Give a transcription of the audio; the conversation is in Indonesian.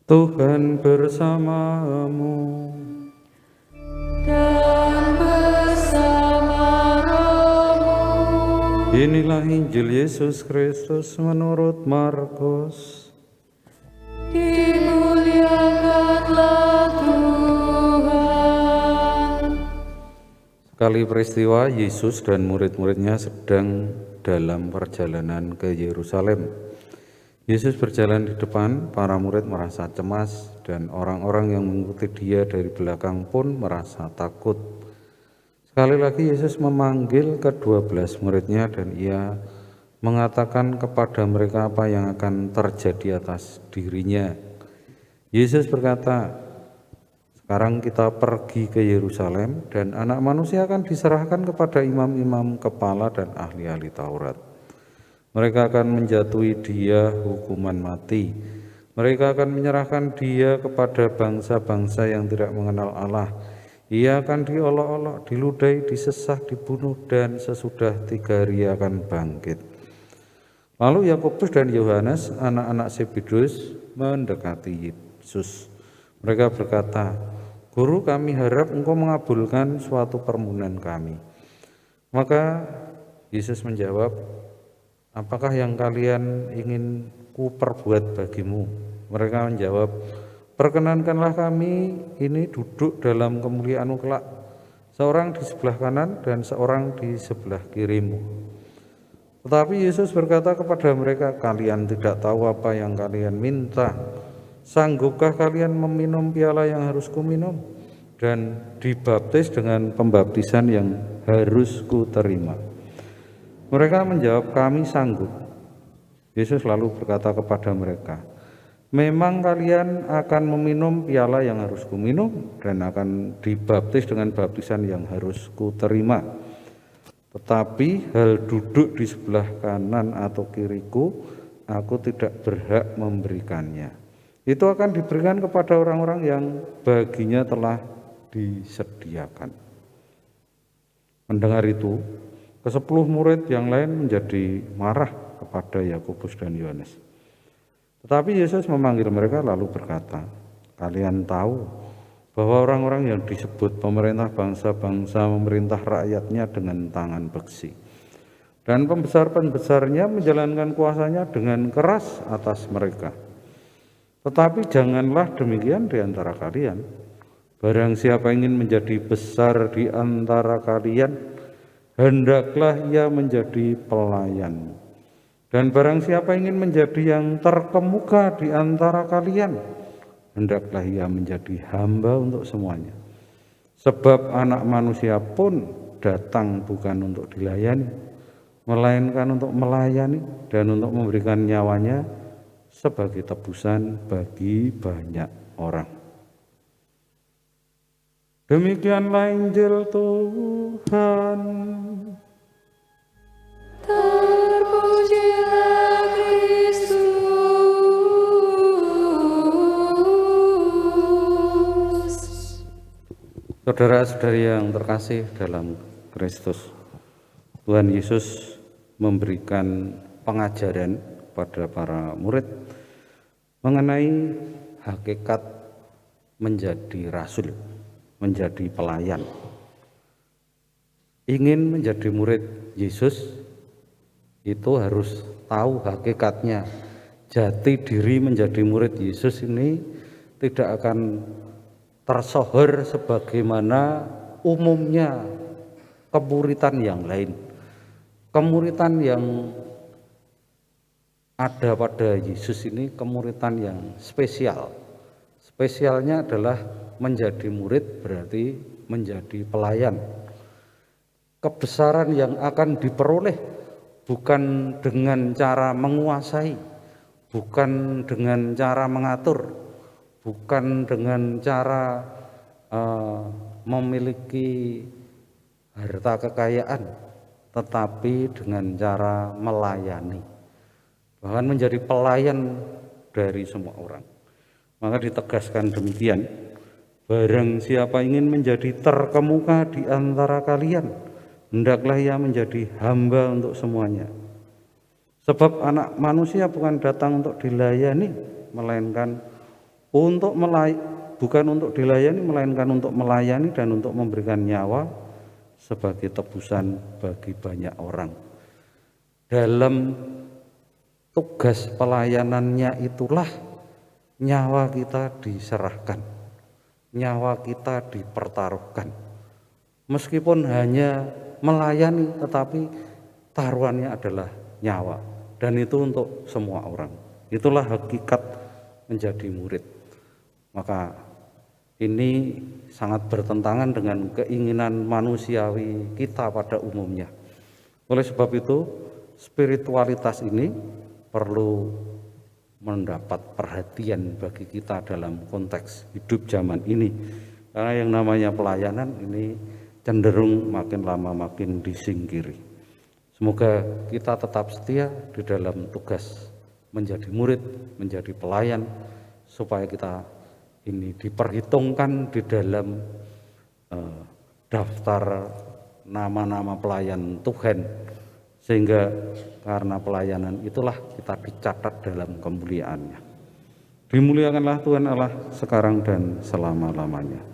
Tuhan bersamamu. Dan bersama rohmu. Inilah Injil Yesus Kristus menurut Markus. Dimuliakanlah Tuhan. Sekali peristiwa, Yesus dan murid-muridnya sedang dalam perjalanan ke Yerusalem. Yesus berjalan di depan, para murid merasa cemas, dan orang-orang yang mengikuti dia dari belakang pun merasa takut. Sekali lagi Yesus memanggil ke-12 muridnya dan ia mengatakan kepada mereka apa yang akan terjadi atas dirinya. Yesus berkata, "Sekarang kita pergi ke Yerusalem dan Anak Manusia akan diserahkan kepada imam-imam kepala dan ahli-ahli Taurat. Mereka akan menjatuhi dia hukuman mati. Mereka akan menyerahkan dia kepada bangsa-bangsa yang tidak mengenal Allah. Ia akan diolok-olok, diludahi, disesah, dibunuh, dan sesudah 3 hari akan bangkit." Lalu Yakobus dan Yohanes, anak-anak Zebedus, mendekati Yesus. Mereka berkata, "Guru, kami harap engkau mengabulkan suatu permohonan kami." Maka Yesus menjawab, "Apakah yang kalian ingin ku perbuat bagimu?" Mereka menjawab, "Perkenankanlah kami ini duduk dalam kemuliaan-Mu kelak, seorang di sebelah kanan dan seorang di sebelah kirimu." Tetapi Yesus berkata kepada mereka, "Kalian tidak tahu apa yang kalian minta. Sanggupkah kalian meminum piala yang harus kuminum dan dibaptis dengan pembaptisan yang harus kuterima?" Mereka menjawab, "Kami sanggup." Yesus lalu berkata kepada mereka, "Memang kalian akan meminum piala yang harus kuminum dan akan dibaptis dengan baptisan yang harus kuterima. Tetapi hal duduk di sebelah kanan atau kiriku, aku tidak berhak memberikannya. Itu akan diberikan kepada orang-orang yang baginya telah disediakan." Mendengar itu, ke-10 murid yang lain menjadi marah kepada Yakobus dan Yohanes. Tetapi Yesus memanggil mereka lalu berkata, "Kalian tahu bahwa orang-orang yang disebut pemerintah bangsa-bangsa memerintah rakyatnya dengan tangan beksi. Dan pembesar-pembesarnya menjalankan kuasanya dengan keras atas mereka. Tetapi janganlah demikian di antara kalian. Barang siapa ingin menjadi besar di antara kalian, hendaklah ia menjadi pelayan. Dan barang siapa ingin menjadi yang terkemuka di antara kalian, hendaklah ia menjadi hamba untuk semuanya. Sebab Anak Manusia pun datang bukan untuk dilayani, melainkan untuk melayani dan untuk memberikan nyawanya sebagai tebusan bagi banyak orang." Demikianlah Injil Tuhan. Terpujilah Kristus. Saudara-saudari yang terkasih dalam Kristus, Tuhan Yesus memberikan pengajaran kepada para murid mengenai hakikat menjadi rasul, menjadi pelayan. Ingin menjadi murid Yesus itu harus tahu hakikatnya. Jati diri menjadi murid Yesus ini tidak akan tersohor sebagaimana umumnya kemuritan yang lain. Kemuritan yang ada pada Yesus ini kemuritan yang spesial. Spesialnya adalah menjadi murid berarti menjadi pelayan. Kebesaran yang akan diperoleh bukan dengan cara menguasai, bukan dengan cara mengatur, bukan dengan cara memiliki harta kekayaan, tetapi dengan cara melayani, bahkan menjadi pelayan dari semua orang. Maka ditegaskan demikian, barang siapa ingin menjadi terkemuka di antara kalian, hendaklah ia menjadi hamba untuk semuanya. Sebab Anak Manusia bukan datang untuk dilayani, melainkan bukan untuk dilayani, melainkan untuk melayani dan untuk memberikan nyawa sebagai tebusan bagi banyak orang. Dalam tugas pelayanannya itulah nyawa kita diserahkan, nyawa kita dipertaruhkan. Meskipun hanya melayani, tetapi taruhannya adalah nyawa, dan itu untuk semua orang. Itulah hakikat menjadi murid. Maka ini sangat bertentangan dengan keinginan manusiawi kita pada umumnya. Oleh sebab itu, spiritualitas ini perlu mendapat perhatian bagi kita dalam konteks hidup zaman ini. Karena yang namanya pelayanan ini cenderung makin lama makin disingkiri. Semoga kita tetap setia di dalam tugas menjadi murid, menjadi pelayan, supaya kita ini diperhitungkan di dalam daftar nama-nama pelayan Tuhan, sehingga karena pelayanan itulah kita dicatat dalam kemuliaannya. Dimuliakanlah Tuhan Allah sekarang dan selama-lamanya.